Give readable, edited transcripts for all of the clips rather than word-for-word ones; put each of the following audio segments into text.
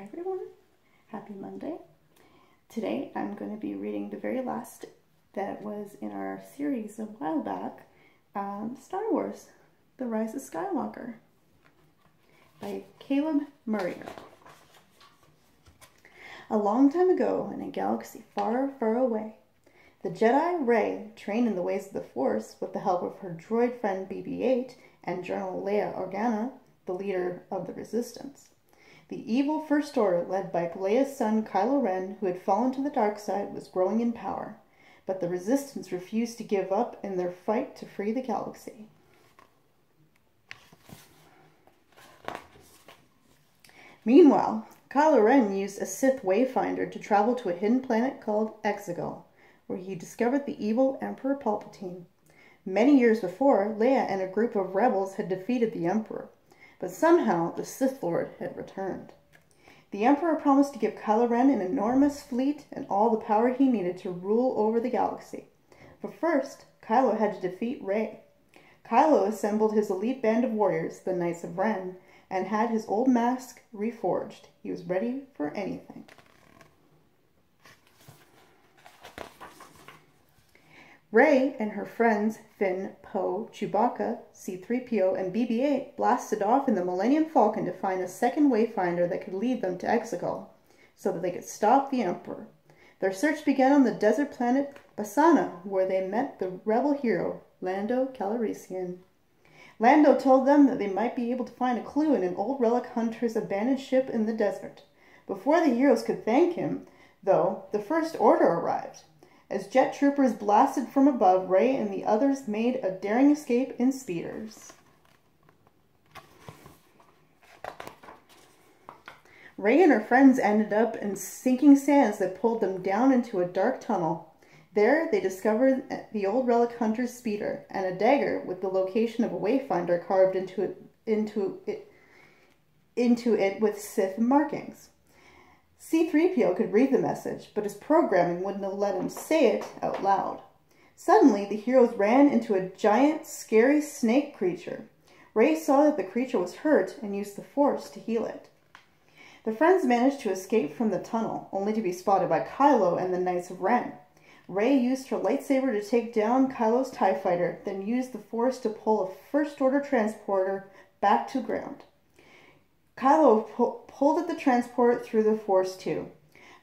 Hi everyone, happy Monday. Today I'm going to be reading the very last that was in our series a while back, Star Wars, The Rise of Skywalker by Caleb Murrier. A long time ago in a galaxy far, far away, the Jedi Rey, trained in the ways of the Force with the help of her droid friend BB-8 and General Leia Organa, the leader of the Resistance. The evil First Order, led by Leia's son Kylo Ren, who had fallen to the dark side, was growing in power, but the Resistance refused to give up in their fight to free the galaxy. Meanwhile, Kylo Ren used a Sith wayfinder to travel to a hidden planet called Exegol, where he discovered the evil Emperor Palpatine. Many years before, Leia and a group of rebels had defeated the Emperor, but somehow the Sith Lord had returned. The Emperor promised to give Kylo Ren an enormous fleet and all the power he needed to rule over the galaxy. But first, Kylo had to defeat Rey. Kylo assembled his elite band of warriors, the Knights of Ren, and had his old mask reforged. He was ready for anything. Rey and her friends Finn, Poe, Chewbacca, C-3PO, and BB-8 blasted off in the Millennium Falcon to find a second wayfinder that could lead them to Exegol, so that they could stop the Emperor. Their search began on the desert planet Basana, where they met the rebel hero, Lando Calrissian. Lando told them that they might be able to find a clue in an old relic hunter's abandoned ship in the desert. Before the heroes could thank him, though, the First Order arrived. As jet troopers blasted from above, Rey and the others made a daring escape in speeders. Rey and her friends ended up in sinking sands that pulled them down into a dark tunnel. There, they discovered the old relic hunter's speeder and a dagger with the location of a wayfinder carved into it with Sith markings. C-3PO could read the message, but his programming wouldn't have let him say it out loud. Suddenly, the heroes ran into a giant, scary snake creature. Rey saw that the creature was hurt and used the Force to heal it. The friends managed to escape from the tunnel, only to be spotted by Kylo and the Knights of Ren. Rey used her lightsaber to take down Kylo's TIE fighter, then used the Force to pull a First Order transporter back to ground. Kylo pulled at the transport through the Force too.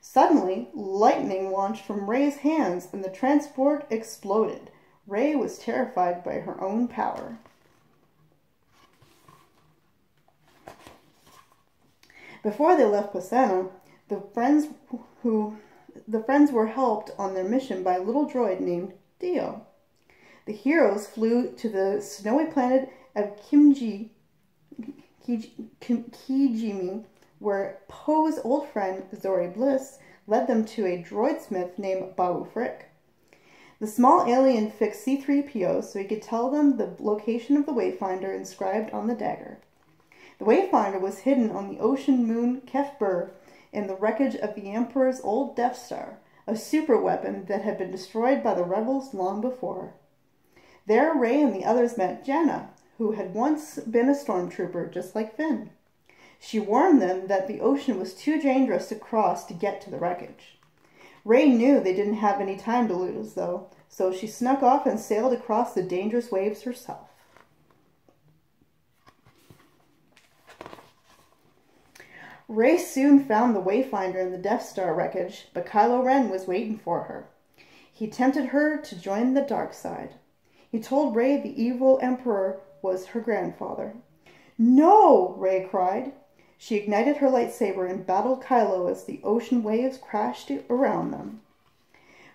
Suddenly, lightning launched from Rey's hands and the transport exploded. Rey was terrified by her own power. Before they left Basana, the friends were helped on their mission by a little droid named Dio. The heroes flew to the snowy planet of Kijimi, where Poe's old friend, Zori Bliss, led them to a droidsmith named Babu Frick. The small alien fixed C-3PO so he could tell them the location of the wayfinder inscribed on the dagger. The wayfinder was hidden on the ocean moon Kefbur in the wreckage of the Emperor's old Death Star, a superweapon that had been destroyed by the rebels long before. There, Rey and the others met Janna, who had once been a stormtrooper just like Finn. She warned them that the ocean was too dangerous to cross to get to the wreckage. Rey knew they didn't have any time to lose, though, so she snuck off and sailed across the dangerous waves herself. Rey soon found the wayfinder in the Death Star wreckage, but Kylo Ren was waiting for her. He tempted her to join the dark side. He told Rey the evil Emperor was her grandfather. "No!" Rey cried. She ignited her lightsaber and battled Kylo as the ocean waves crashed around them.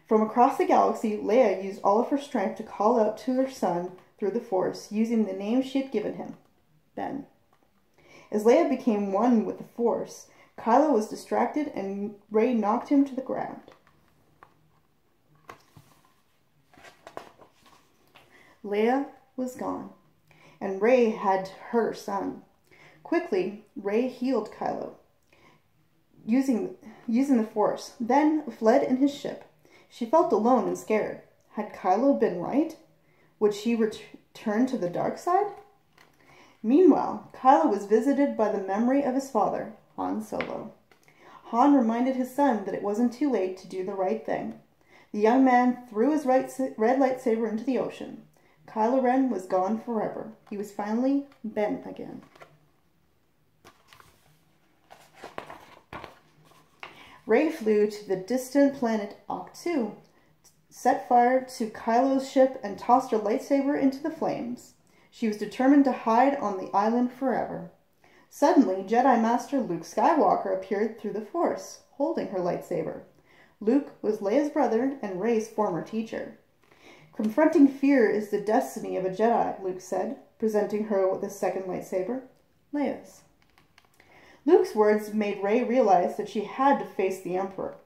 From across the galaxy, Leia used all of her strength to call out to her son through the Force, using the name she had given him, Ben. As Leia became one with the Force, Kylo was distracted and Rey knocked him to the ground. Leia was gone, and Rey had her son. Quickly, Rey healed Kylo, using the Force, then fled in his ship. She felt alone and scared. Had Kylo been right? Would she return to the dark side? Meanwhile, Kylo was visited by the memory of his father, Han Solo. Han reminded his son that it wasn't too late to do the right thing. The young man threw his red lightsaber into the ocean. Kylo Ren was gone forever. He was finally Ben again. Rey flew to the distant planet Ahch-To, set fire to Kylo's ship, and tossed her lightsaber into the flames. She was determined to hide on the island forever. Suddenly, Jedi Master Luke Skywalker appeared through the Force, holding her lightsaber. Luke was Leia's brother and Rey's former teacher. Confronting fear is the destiny of a Jedi, Luke said, presenting her with a second lightsaber, Leia's. Luke's words made Rey realize that she had to face the Emperor.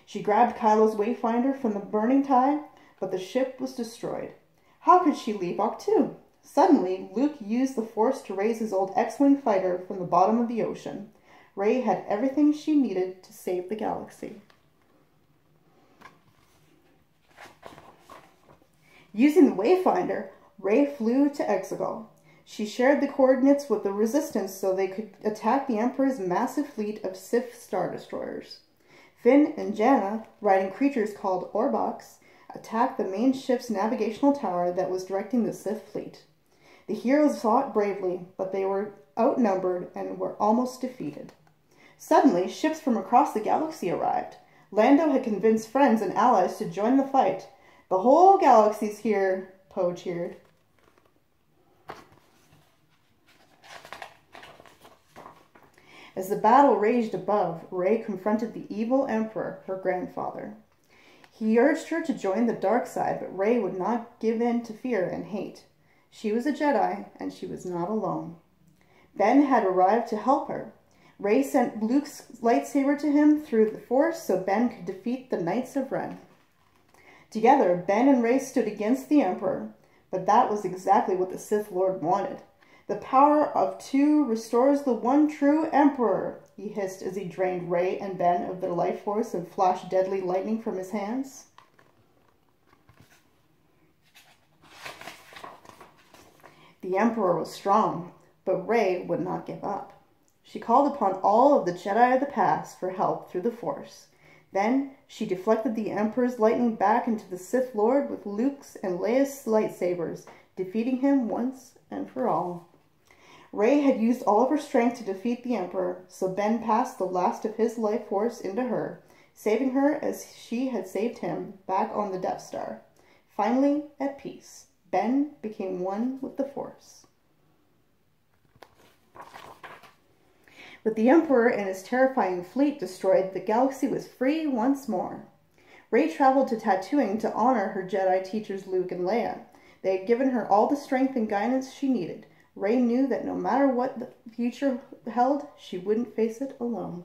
She grabbed Kylo's wayfinder from the burning tide, but the ship was destroyed. How could she leave Ahch-To? Suddenly, Luke used the Force to raise his old X-Wing fighter from the bottom of the ocean. Rey had everything she needed to save the galaxy. Using the wayfinder, Rey flew to Exegol. She shared the coordinates with the Resistance so they could attack the Emperor's massive fleet of Sith Star Destroyers. Finn and Janna, riding creatures called Orboks, attacked the main ship's navigational tower that was directing the Sith fleet. The heroes fought bravely, but they were outnumbered and were almost defeated. Suddenly, ships from across the galaxy arrived. Lando had convinced friends and allies to join the fight. "The whole galaxy's here," Poe cheered. As the battle raged above, Rey confronted the evil Emperor, her grandfather. He urged her to join the dark side, but Rey would not give in to fear and hate. She was a Jedi, and she was not alone. Ben had arrived to help her. Rey sent Luke's lightsaber to him through the Force so Ben could defeat the Knights of Ren. Together, Ben and Rey stood against the Emperor, but that was exactly what the Sith Lord wanted. "The power of two restores the one true Emperor," he hissed as he drained Rey and Ben of their life force and flashed deadly lightning from his hands. The Emperor was strong, but Rey would not give up. She called upon all of the Jedi of the past for help through the Force. Then she deflected the Emperor's lightning back into the Sith Lord with Luke's and Leia's lightsabers, defeating him once and for all. Rey had used all of her strength to defeat the Emperor, so Ben passed the last of his life force into her, saving her as she had saved him back on the Death Star. Finally, at peace, Ben became one with the Force. With the Emperor and his terrifying fleet destroyed, the galaxy was free once more. Rey traveled to Tatooine to honor her Jedi teachers Luke and Leia. They had given her all the strength and guidance she needed. Rey knew that no matter what the future held, she wouldn't face it alone.